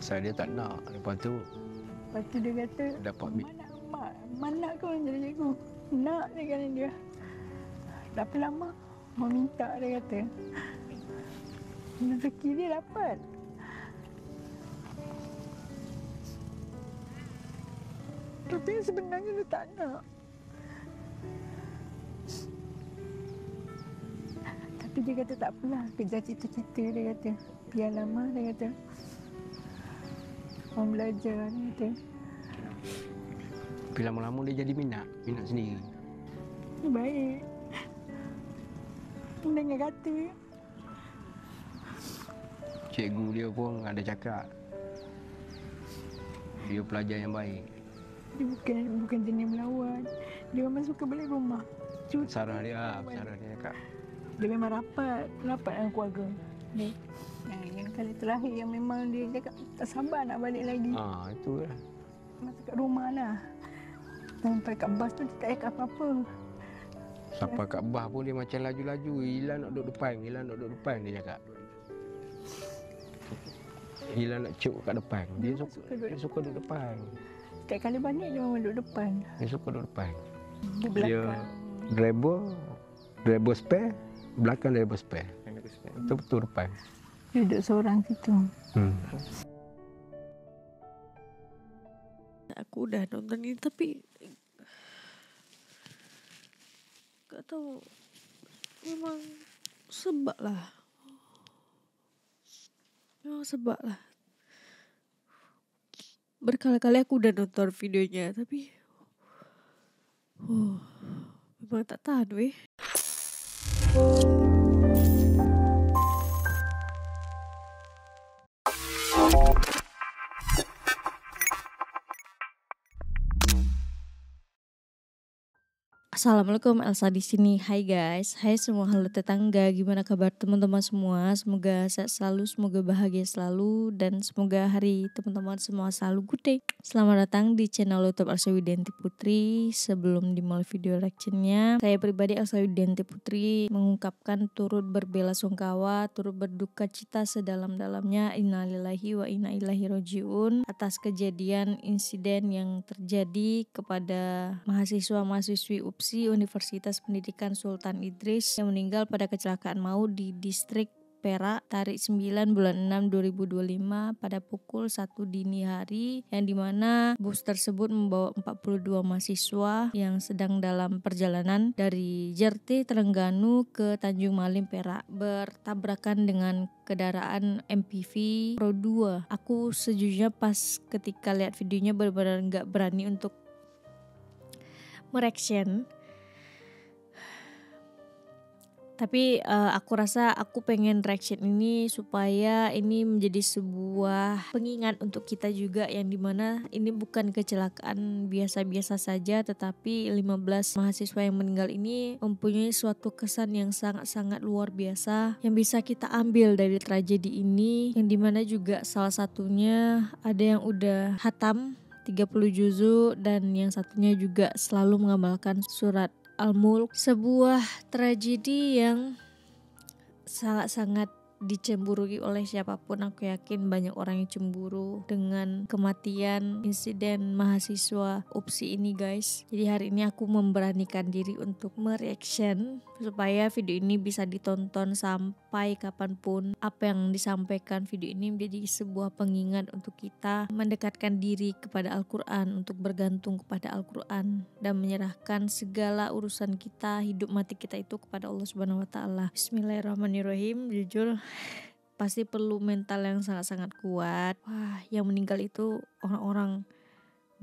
Saya dia tak nak. Lepas tu dia kata, dapat mana kau jadi cikgu? Nak dia kata dia. Tapi lama mau minta dia kata. Rezeki dia dapat. Tapi sebenarnya dia tak nak. Tapi dia kata tak apalah, kejar cita-cita dia kata. Biar lama dia kata. Orang belajar dia kata. Tapi lama-lama dia jadi minat sendiri. Baik. Dengar kata. Cikgu dia pun ada cakap dia pelajar yang baik. Dia bukan jenis melawan. Dia memang suka balik rumah. Sarah dia cakap. Dia memang rapat dengan keluarga dia. Yang kali terakhir yang memang dia cakap tak sabar nak balik lagi. Itu lah. Masa kat rumah lah. Sampai kat bas tu dia tak cakap apa-apa. Sampai kat bas pun dia macam laju-laju. Hilang nak duduk depan dia cakap. Hilang nak cuk kat depan. Dia suka duduk depan. Setiap kali balik dia memang duduk depan. Dia suka duduk depan. Di belakang. Dia driver spare, belakang driver spare. Betul-betul depan. Duduk seorang situ. Aku udah nonton ini tapi gak tahu, memang sebab lah. Berkali-kali aku udah nonton videonya tapi memang tak tahan weh. Assalamualaikum, Elsa di sini. Hai guys, hai semua, halo tetangga. Gimana kabar teman-teman semua? Semoga sehat selalu, semoga bahagia selalu, dan semoga hari teman-teman semua selalu good day. Selamat datang di channel YouTube Elsa Widianti Putri. Sebelum dimulai video reactionnya, saya pribadi Elsa Widianti Putri mengungkapkan turut berbelasungkawa, turut berduka cita sedalam-dalamnya, innalillahi wa inna ilaihi rajiun, atas kejadian insiden yang terjadi kepada mahasiswa-mahasiswi UPSI Universitas Pendidikan Sultan Idris yang meninggal pada kecelakaan maut di distrik Perak tarik 9 bulan 6 2025 pada pukul 1 dini hari, yang dimana bus tersebut membawa 42 mahasiswa yang sedang dalam perjalanan dari Jerte Terengganu ke Tanjung Malim Perak, bertabrakan dengan kendaraan MPV Pro 2. Aku sejujurnya pas ketika lihat videonya benar-benar gak berani untuk mereaction. Tapi aku rasa aku pengen reaction ini supaya ini menjadi sebuah pengingat untuk kita juga, yang dimana ini bukan kecelakaan biasa-biasa saja, tetapi 15 mahasiswa yang meninggal ini mempunyai suatu kesan yang sangat-sangat luar biasa yang bisa kita ambil dari tragedi ini, yang dimana juga salah satunya ada yang udah hatam 30 juzu dan yang satunya juga selalu mengamalkan surat Al-Mulk. Sebuah tragedi yang sangat-sangat dicemburui oleh siapapun. Aku yakin banyak orang yang cemburu dengan kematian insiden mahasiswa UPSI ini guys. Jadi hari ini aku memberanikan diri untuk mereaction supaya video ini bisa ditonton sampai kapanpun. Apa yang disampaikan video ini menjadi sebuah pengingat untuk kita mendekatkan diri kepada Al-Quran, untuk bergantung kepada Al-Quran dan menyerahkan segala urusan kita, hidup mati kita itu kepada Allah Subhanahu wa taala. Bismillahirrahmanirrahim. Jujur pasti perlu mental yang sangat-sangat kuat. Wah, yang meninggal itu orang-orang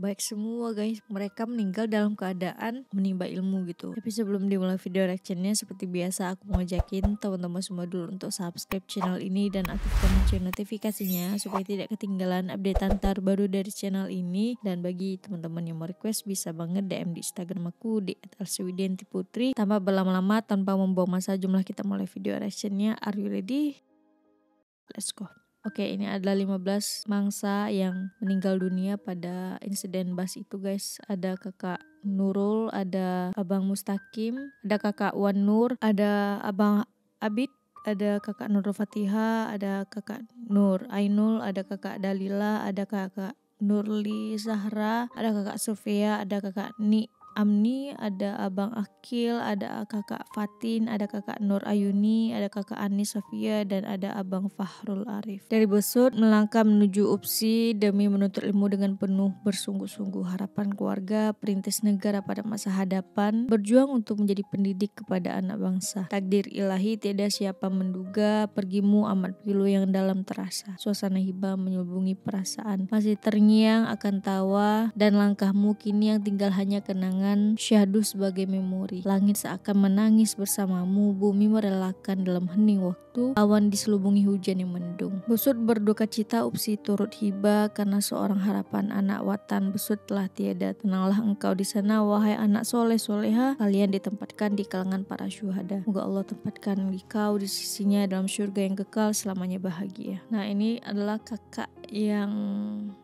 baik semua guys. Mereka meninggal dalam keadaan menimba ilmu gitu. Tapi sebelum dimulai video reactionnya, seperti biasa aku mau ajakin teman-teman semua dulu untuk subscribe channel ini dan aktifkan lonceng notifikasinya supaya tidak ketinggalan updatean terbaru dari channel ini. Dan bagi teman-teman yang mau request, bisa banget DM di Instagram aku di @elsawidiantiputri. Tanpa berlama-lama, tanpa membuang masa, jumlah kita mulai video reactionnya. Are you ready? Let's go. Oke, ini adalah 15 mangsa yang meninggal dunia pada insiden bus itu guys. Ada kakak Nurul, ada abang Mustaqim, ada kakak Wan Nur, ada abang Abid, ada kakak Nur Fatihah, ada kakak Nur Ainul, ada kakak Dalila, ada kakak Nurli Zahra, ada kakak Sofia, ada kakak Ni Amni, ada abang Akil, ada kakak Fatin, ada kakak Nur Ayuni, ada kakak Ani Sofia, dan ada abang Fahrul Arif. Dari Besut melangkah menuju UPSI demi menuntut ilmu dengan penuh bersungguh-sungguh. Harapan keluarga, perintis negara pada masa hadapan, berjuang untuk menjadi pendidik kepada anak bangsa. Takdir ilahi tiada siapa menduga, pergimu amat pilu yang dalam terasa. Suasana hibah menyelubungi perasaan, masih terngiang akan tawa, dan langkahmu kini yang tinggal hanya kenangan syahdu sebagai memori. Langit seakan menangis bersamamu, bumi merelakan dalam hening waktu, awan diselubungi hujan yang mendung. Besut berduka cita, UPSI turut hibah karena seorang harapan anak watan Besut telah tiada. Tenanglah engkau di sana wahai anak soleh soleha, kalian ditempatkan di kalangan para syuhada. Moga Allah tempatkan engkau di sisinya dalam surga yang kekal selamanya bahagia. Nah, ini adalah kakak yang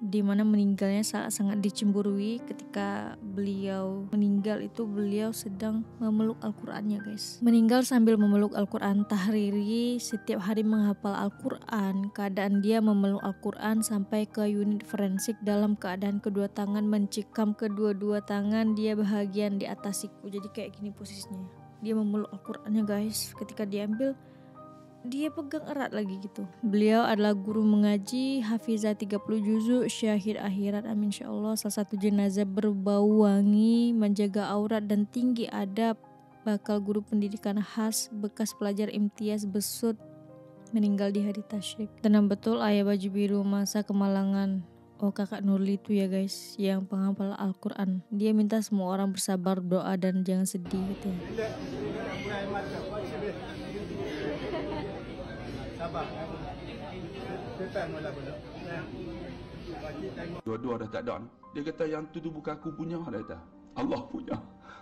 dimana meninggalnya sangat dicemburui. Ketika beliau meninggal itu beliau sedang memeluk Al-Qurannya guys. Meninggal sambil memeluk Al-Quran. Tahriri setiap hari menghafal Al-Quran. Keadaan dia memeluk Al-Quran sampai ke unit forensik dalam keadaan kedua tangan mencikam kedua-dua tangan. Dia bahagian di atas siku. Jadi kayak gini posisinya. Dia memeluk Al-Qurannya guys. Ketika diambil dia pegang erat lagi gitu. Beliau adalah guru mengaji, hafizah 30 juzuk, syahid akhirat, amin insyaallah. Salah satu jenazah berbau wangi, menjaga aurat dan tinggi adab, bakal guru pendidikan khas, bekas pelajar imtiaz Besut, meninggal di hari tasyrik. Tenang betul ayah baju biru masa kemalangan. Oh, kakak Nurli itu ya guys, yang penghafal Al-Quran. Dia minta semua orang bersabar, doa dan jangan sedih gitu. Dua-dua dah tak ada. Dia kata yang tu bukan aku punya, dia kata. Allah punya.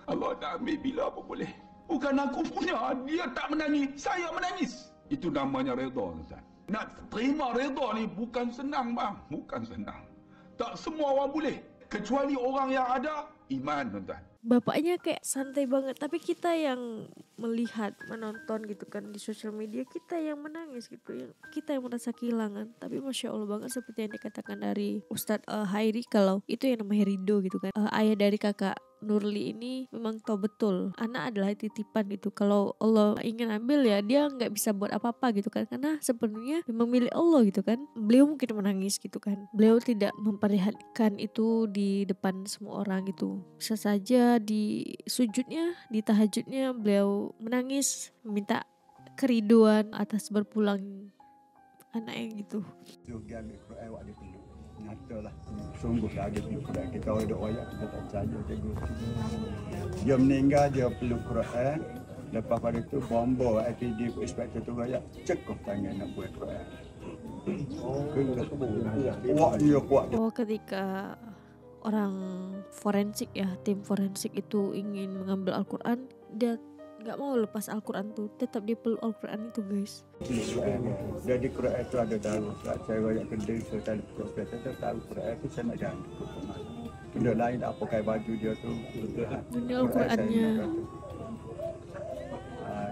Allah nak ambil bila apa boleh. Bukan aku punya. Dia tak menangis, saya menangis. Itu namanya redha, tuan. Nak terima redha ni bukan senang bang, bukan senang. Tak semua orang boleh. Kecuali orang yang ada iman, tuan. Bapaknya kayak santai banget, tapi kita yang melihat, menonton gitu kan di sosial media, kita yang menangis gitu, yang kita yang merasa kehilangan. Tapi Masya Allah banget seperti yang dikatakan dari Ustadz Hairi, kalau itu yang namanya ridho gitu kan. Ayah dari kakak Nurli ini memang tahu betul anak adalah titipan gitu. Kalau Allah ingin ambil ya dia nggak bisa buat apa-apa gitu kan, karena sepenuhnya memang milik Allah gitu kan. Beliau mungkin menangis gitu kan, beliau tidak memperlihatkan itu di depan semua orang gitu. Bisa saja di sujudnya, di tahajudnya beliau menangis meminta keriduan atas berpulang anaknya gitu. Juga ambil Quran awak dia peluk. Nyatalah sungguhlah dia peluk Quran. Kita orang duk royak kita tak percaya cikgu. Dia meninggal dia peluk Quran. Lepas pada tu bomba APD inspektor tu royak cekup tangan nak buat Quran. Kuat dia kuat. Oh, ketika orang forensik ya, tim forensik itu ingin mengambil Al-Quran, dia nggak mau lepas Al-Quran tuh, tetap dia peluk Al-Quran itu guys. Jadi Quran itu ada dalam saya royak kedai saya tak ada saya tahu Quran itu saya nak jalan. Benda lain tak pakai baju dia tu. Ini Al-Qurannya.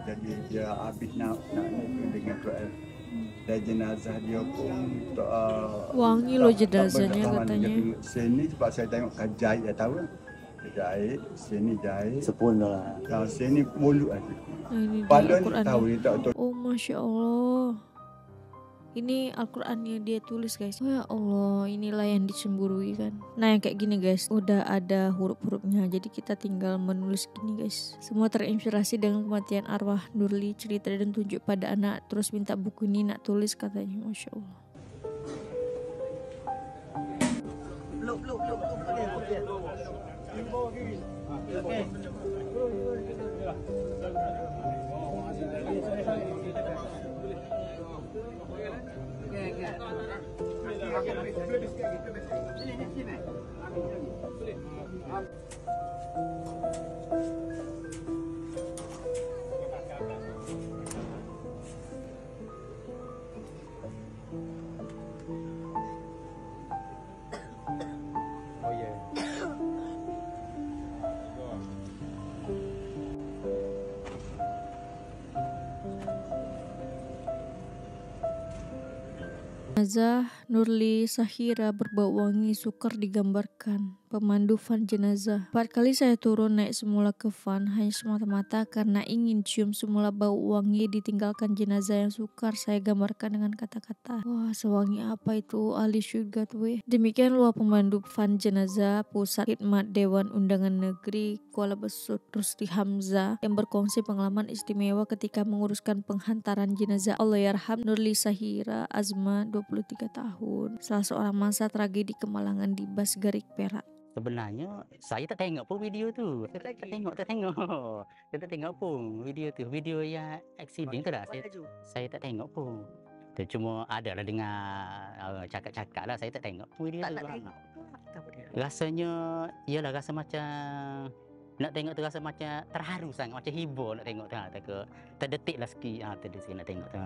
Jadi dia habis nak dengan Quran. Dan jenazah dia pun wangi loh jenazahnya katanya. Sini sebab saya tengok jahit ya tahu. Jahit, sini jahit. Sepuluh lah. Sini mulut aja. Nah, ini Al-Quran tahu ni tak tahu. Oh Masya Allah. Ini Al-Quran yang dia tulis guys. Oh ya Allah, inilah yang dicemburui kan. Nah yang kayak gini guys, udah ada huruf-hurufnya. Jadi kita tinggal menulis gini guys. Semua terinspirasi dengan kematian arwah Nurli. Cerita dan tunjuk pada anak. Terus minta buku ini nak tulis katanya. Masya Allah. Jenazah Nurli Sahira berbau wangi sukar digambarkan. Pemandu van jenazah. 4 kali saya turun naik semula ke van hanya semata-mata karena ingin cium semula bau wangi ditinggalkan jenazah yang sukar saya gambarkan dengan kata-kata. Wah, sewangi apa itu ahli syurga tuh. Demikian luar pemandu van jenazah Pusat Khidmat Dewan Undangan Negeri Kuala Besut Rusdi Hamzah yang berkongsi pengalaman istimewa ketika menguruskan penghantaran jenazah Allahyarham Nurli Sahira Azma 23 tahun. Salah seorang masa tragedi kemalangan di Basgarik Perak. Sebenarnya saya tak tengok pun video tu. Saya tak tengok. Saya tak tengok pun video tu. Video yang accident tu lah. Saya tak tengok pun. Tu cuma ada lah dengar cakap-cakap lah. Saya tak tengok pun video tu. Rasanya, ialah rasa macam nak tengok tu rasa macam terharu sangat. Macam hibur nak tengok tu. Terdetik lah sikit. Terdetik nak tengok tu.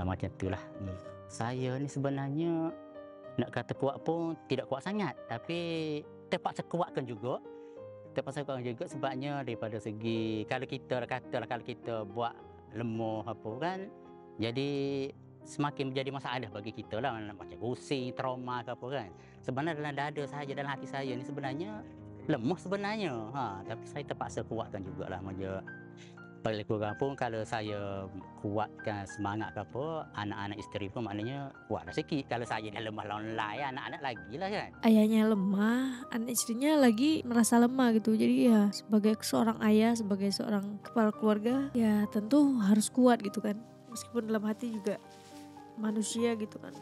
Macam tu lah. Saya ni sebenarnya nak kata kuat pun tidak kuat sangat, tapi terpaksa kuatkan juga. Sebabnya daripada segi kalau kita katalah kalau kita buat lemah apa kan, jadi semakin menjadi masalah bagi kita lah, macam pusing, trauma ke apa kan. Sebenarnya dalam dada saja, dalam hati saya ni sebenarnya lemah sebenarnya. Tapi saya terpaksa kuatkan jugalah macam paling kurang pun kalau saya kuatkan semangat ke apa, anak-anak isteri pun maknanya kuatlah sikit. Kalau saya dah lemah lawan lain, anak-anak lagi lah kan. Ayahnya lemah, anak istrinya lagi merasa lemah gitu. Jadi ya sebagai seorang ayah, sebagai seorang kepala keluarga, ya tentu harus kuat gitu kan. Meskipun dalam hati juga manusia gitu kan,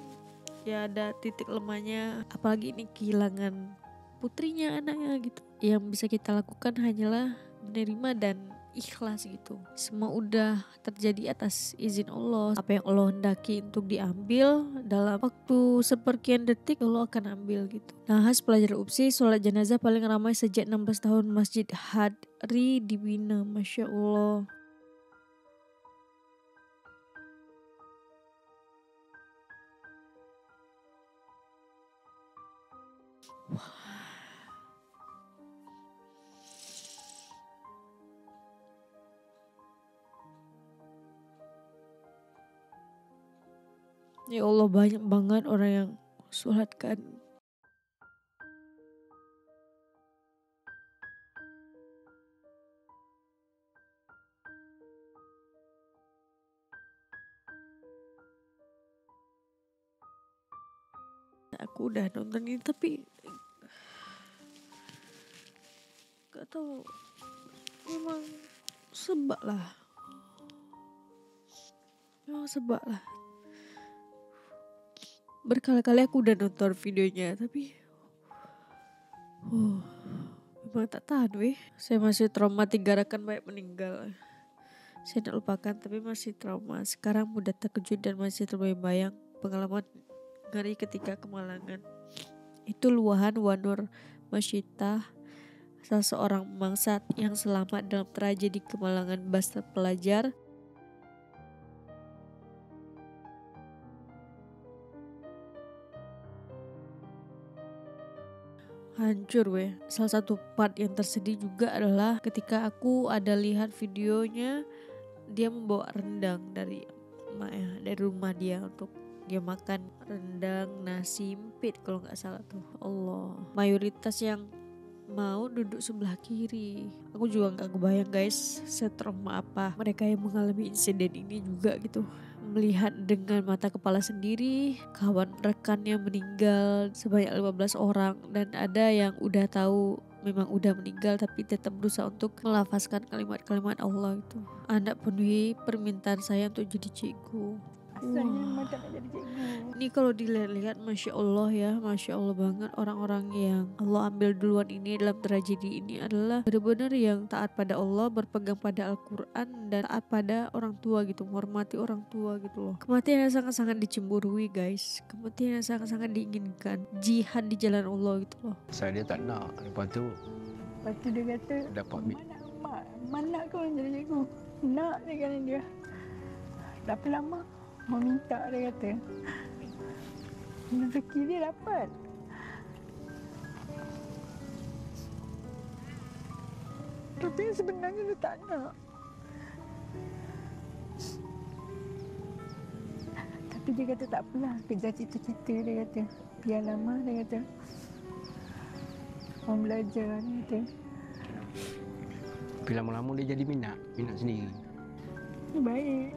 ya ada titik lemahnya. Apalagi ini kehilangan putrinya, anaknya gitu. Yang bisa kita lakukan hanyalah menerima dan ikhlas gitu. Semua udah terjadi atas izin Allah. Apa yang Allah hendaki untuk diambil dalam waktu seperkian detik, Allah akan ambil gitu. Nahas pelajar UPSI, sholat jenazah paling ramai sejak 16 tahun Masjid Hadri dibina. Masya Allah. Ya Allah, banyak banget orang yang sholatkan. Aku udah nonton ini tapi gak tahu, memang sebab lah. Berkali-kali aku udah nonton videonya tapi memang tak tahan weh. Saya masih trauma 3 rekan baik meninggal. Saya tak lupakan tapi masih trauma. Sekarang mudah terkejut dan masih terbayang-bayang pengalaman ngeri ketika kemalangan. Itu luahan Wanur Masyitah, salah seorang bangsat yang selamat dalam tragedi kemalangan bus pelajar. Hancur weh. Salah satu part yang tersedih juga adalah ketika aku ada lihat videonya, dia membawa rendang dari rumah dia untuk dia makan rendang nasi empit kalau nggak salah tuh. Allah, mayoritas yang mau duduk sebelah kiri. Aku juga nggak kebayang guys setrauma apa mereka yang mengalami insiden ini juga gitu. Melihat dengan mata kepala sendiri kawan rekannya meninggal sebanyak 15 orang, dan ada yang udah tahu memang udah meninggal tapi tetap berusaha untuk melafazkan kalimat-kalimat Allah itu. Anak penuhi permintaan saya untuk jadi cikgu. Asalnya macam nak jadi cikgu. Ini kalau dilihat-lihat Masya Allah ya, Masya Allah banget orang-orang yang Allah ambil duluan ini dalam tragedi ini adalah benar-benar yang taat pada Allah, berpegang pada Al-Quran dan taat pada orang tua gitu, menghormati orang tua gitu loh. Kematian yang sangat-sangat dicemburui guys, kematian yang sangat-sangat diinginkan, jihad di jalan Allah gitu loh. Saya dia tak nak. Lepas tu Dia kata dapat mana kau nak jadi cikgu? Nak dia kata dia. Tapi lama mau minta dia kata. Rezeki dia dapat. Tapi sebenarnya dia tak nak. Tapi dia kata tak apalah, kejar cita-cita dia kata. Biar lama dia kata. Orang belajar dia kata. Tapi lama-lama dia jadi minat sendiri. Baik.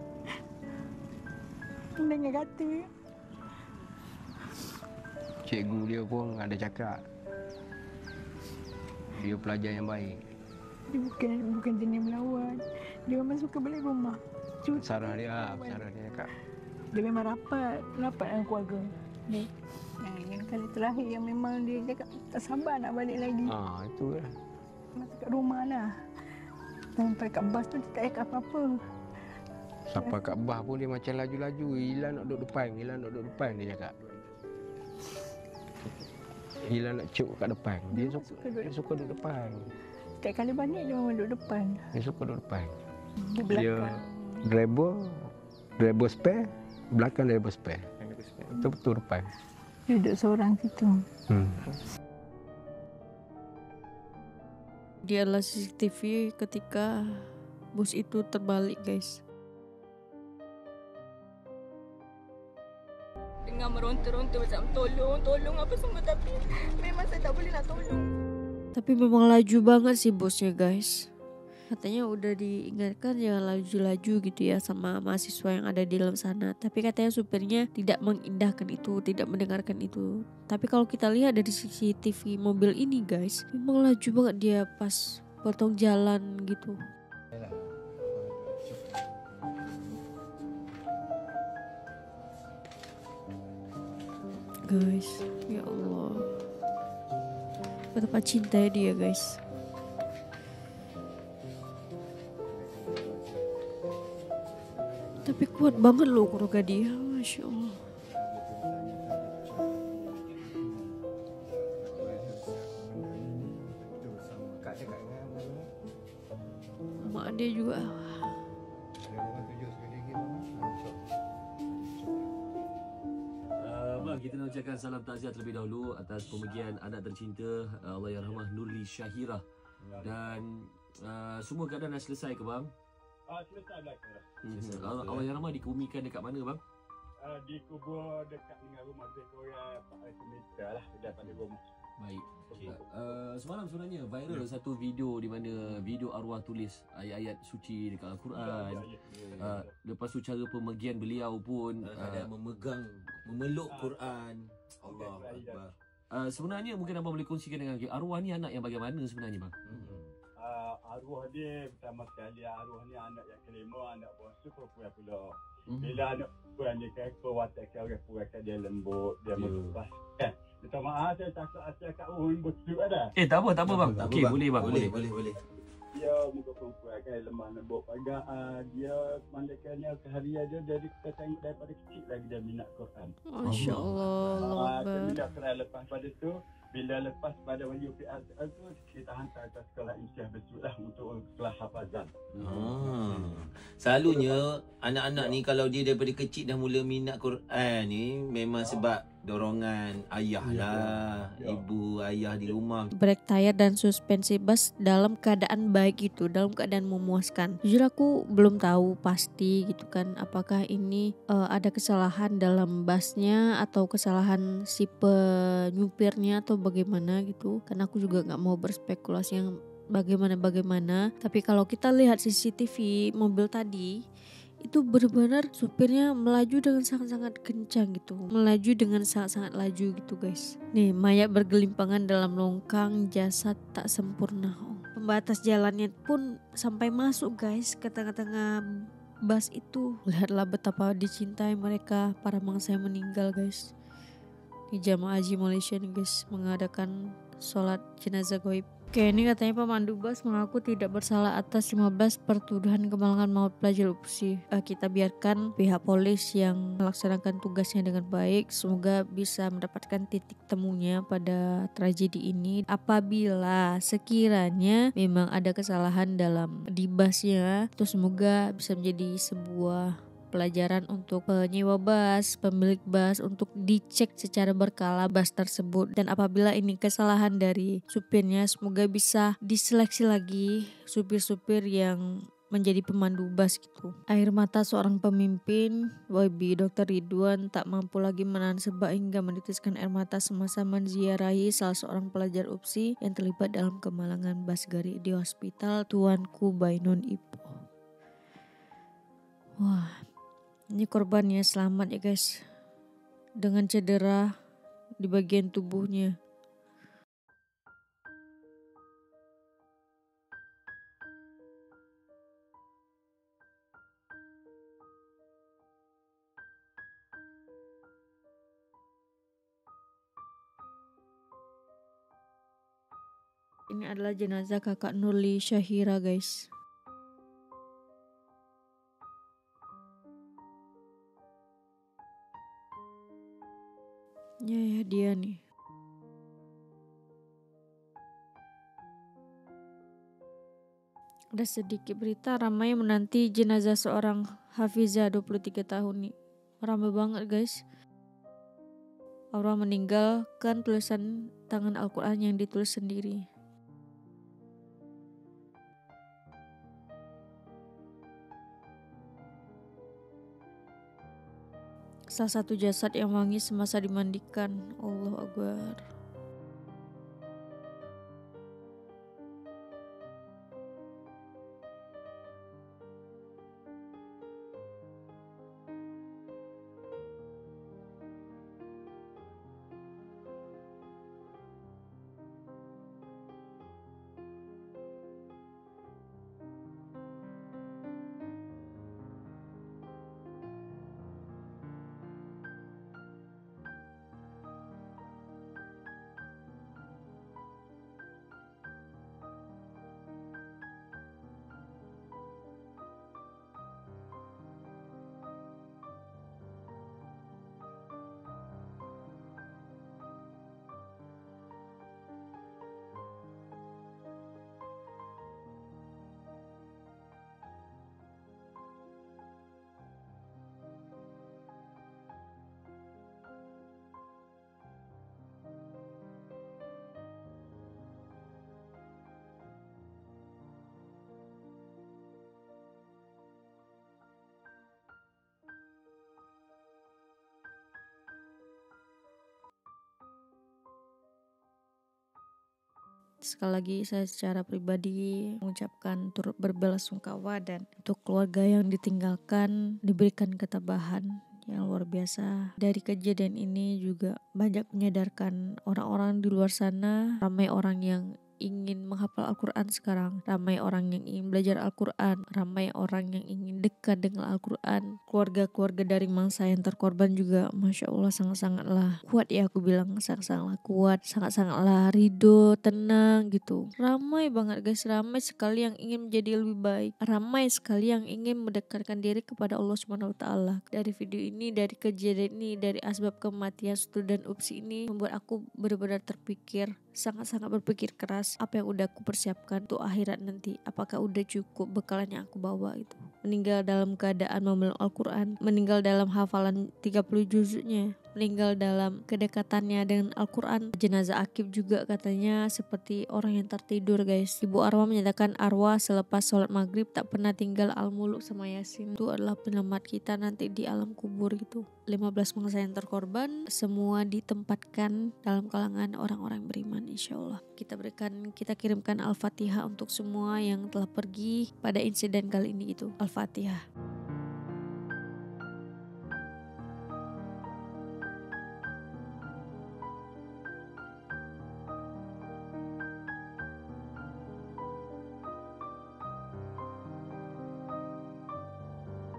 Dengar kata. Cikgu dia pun ada cakap dia pelajar yang baik. Dia bukan jenis melawan. Dia memang suka balik rumah. Sarah dia cakap. Dia memang rapat dengan keluarga. Dia. Yang kali terakhir yang memang dia cakap tak sabar nak balik lagi. Itu lah. Masa kat rumah lah. Sampai kat bas tu dia tak cakap apa-apa. Sampai kat bah pun dia macam laju-laju. Hilang nak duduk depan dia cakap. Hilang nak cuk kat depan. Dia suka duduk depan. Setiap kali balik dia memang duduk depan. Dia suka duduk depan. Di Dia belakang. driver spare, belakang driver spare. Betul-betul depan. Dia duduk seorang situ. Dia adalah CCTV ketika bus itu terbalik, guys. Dengar meronta-ronta macam tolong apa semua, tapi memang saya tak boleh nak tolong. Tapi memang laju banget sih bosnya, guys. Katanya udah diingatkan jangan laju-laju gitu ya sama mahasiswa yang ada di dalam sana. Tapi katanya supirnya tidak mengindahkan itu, tidak mendengarkan itu. Tapi kalau kita lihat dari CCTV mobil ini, guys, memang laju banget dia pas potong jalan gitu. Guys, ya Allah, betapa cintanya dia, guys. Tapi kuat banget loh keluarga dia, Masya Allah. Mak dia juga. Kita nak ucapkan salam takziah terlebih dahulu atas pemergian anak tercinta Allahyarhamah Nurli Syahirah. Dan semua keadaan dah selesai ke bang? Selesai dah. Allahyarhamah dikebumikan dekat mana bang? Dikubur dekat dengan rumah Victoria 400 meter lah daripada rumah. Baik. Semalam sebenarnya viral satu video di mana video arwah tulis ayat-ayat suci dekat Al-Quran. Lepas tu cara pemergian beliau pun ada memeluk Quran. Allah Akbar. Sebenarnya mungkin abang boleh kongsikan dengan arwah ni anak yang bagaimana sebenarnya bang? Arwah dia pertama sekali, arwah ni anak yang kelima, anak bossu perempuan pula. Bila anak perempuan dia kekor watak orang perempuan dia lembut, dia melupas. Minta maaf saya takut asal kat bossu ada. Tak apa bang. Okey, boleh bang. Boleh. Dia muka perempuan kan lemah lembut agak dia mandakannya keharian dia jadi kita tengok daripada kecil lagi dia minat Quran. Masya Allah. Tidak pernah lepas pada tu. Bila lepas pada UPL tu kita hantar ke sekolah Insyah Besut lah untuk kelas hafazan. Selalunya anak-anak ni kalau dia daripada kecil dah mula minat Quran ni memang sebab dorongan ayah lah, ibu ayah di rumah. Brake tire dan suspensi bus dalam keadaan baik itu, dalam keadaan memuaskan. Jujur aku belum tahu pasti gitu kan, apakah ini ada kesalahan dalam busnya atau kesalahan si penyupirnya atau bagaimana gitu. Karena aku juga nggak mau berspekulasi yang bagaimana. Tapi kalau kita lihat CCTV mobil tadi, itu benar-benar supirnya melaju dengan sangat-sangat kencang gitu. Melaju dengan sangat-sangat laju gitu guys. Nih, mayat bergelimpangan dalam longkang, jasad tak sempurna. Pembatas jalannya pun sampai masuk guys ke tengah-tengah bus itu. Lihatlah betapa dicintai mereka para mangsa yang meninggal guys. Di jamaah haji Malaysia nih guys, mengadakan sholat jenazah gaib. Oke, ini katanya pemandu bus mengaku tidak bersalah atas 15 pertuduhan kemalangan maut pelajar UPSI. Kita biarkan pihak polis yang melaksanakan tugasnya dengan baik. Semoga bisa mendapatkan titik temunya pada tragedi ini. Apabila sekiranya memang ada kesalahan dalam di busnya, itu semoga bisa menjadi sebuah pelajaran untuk penyewa bus, pemilik bus untuk dicek secara berkala bus tersebut. Dan apabila ini kesalahan dari supirnya, semoga bisa diseleksi lagi supir-supir yang menjadi pemandu bas gitu. Air mata seorang pemimpin, YB Dr. Ridwan tak mampu lagi menahan sebab hingga menitiskan air mata semasa menziarahi salah seorang pelajar UPSI yang terlibat dalam kemalangan Basgari di Hospital Tuanku Bainun Ipoh. Wah, ini korbannya selamat ya guys, dengan cedera di bagian tubuhnya. Ini adalah jenazah kakak Nurli Syahira guys. Ya dia nih. Ada sedikit berita ramai menanti jenazah seorang Hafizah 23 tahun nih. Ramai banget guys. Orang meninggalkan tulisan tangan Al-Quran yang ditulis sendiri. Salah satu jasad yang wangi semasa dimandikan. Allahu Akbar. Sekali lagi saya secara pribadi mengucapkan turut berbelasungkawa dan untuk keluarga yang ditinggalkan diberikan ketabahan yang luar biasa. Dari kejadian ini juga banyak menyadarkan orang-orang di luar sana, ramai orang yang ingin menghafal Al-Quran sekarang, ramai orang yang ingin belajar Al-Quran, ramai orang yang ingin dekat dengan Al-Quran. Keluarga-keluarga dari mangsa yang terkorban juga Masya Allah sangat-sangatlah kuat ya, aku bilang sangat-sangatlah kuat, sangat-sangatlah ridho, tenang gitu. Ramai banget guys, ramai sekali yang ingin menjadi lebih baik, ramai sekali yang ingin mendekatkan diri kepada Allah Subhanahu Wa Taala. Dari video ini, dari kejadian ini, dari asbab kematian student UPSI ini membuat aku benar-benar terpikir, sangat-sangat berpikir keras, apa yang udah aku persiapkan untuk akhirat nanti, apakah udah cukup bekalan yang aku bawa itu. Meninggal dalam keadaan memeluk Al-Quran, meninggal dalam hafalan 30 juzuknya, meninggal dalam kedekatannya dengan Al-Quran. Jenazah Akib juga katanya seperti orang yang tertidur guys. Ibu arwah menyatakan arwah selepas sholat maghrib tak pernah tinggal Al-Muluk sama Yasin. Itu adalah penyelamat kita nanti di alam kubur gitu. 15 bangsa yang terkorban semua ditempatkan dalam kalangan orang-orang beriman insya Allah. Kita kirimkan Al-Fatihah untuk semua yang telah pergi pada insiden kali ini itu. Al-Fatihah.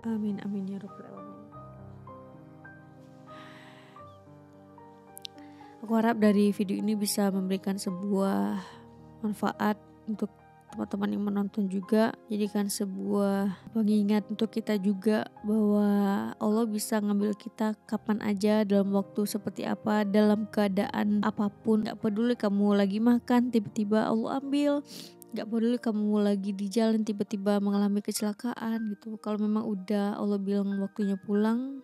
Amin amin ya rabbal alamin. Aku harap dari video ini bisa memberikan sebuah manfaat untuk teman-teman yang menonton juga, jadikan sebuah pengingat untuk kita juga bahwa Allah bisa ngambil kita kapan aja, dalam waktu seperti apa, dalam keadaan apapun. Gak peduli kamu lagi makan tiba-tiba Allah ambil, gak peduli kamu lagi di jalan tiba-tiba mengalami kecelakaan gitu. Kalau memang udah Allah bilang waktunya pulang,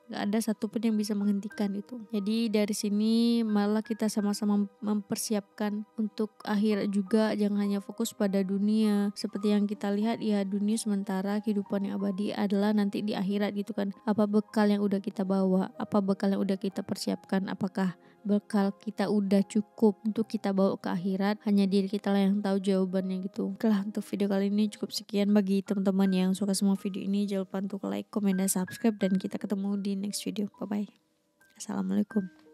Gak ada satupun yang bisa menghentikan itu. Jadi dari sini malah kita sama-sama mempersiapkan untuk akhirat juga. Jangan hanya fokus pada dunia. Seperti yang kita lihat ya, dunia sementara, kehidupan yang abadi adalah nanti di akhirat gitu kan. Apa bekal yang udah kita bawa? Apa bekal yang udah kita persiapkan? Apakah bekal kita udah cukup untuk kita bawa ke akhirat? Hanya diri kita lah yang tahu jawabannya gitu. Oke lah, untuk video kali ini cukup sekian. Bagi teman-teman yang suka semua video ini, jangan lupa untuk like, komen, dan subscribe. Dan kita ketemu di next video. Bye bye. Assalamualaikum.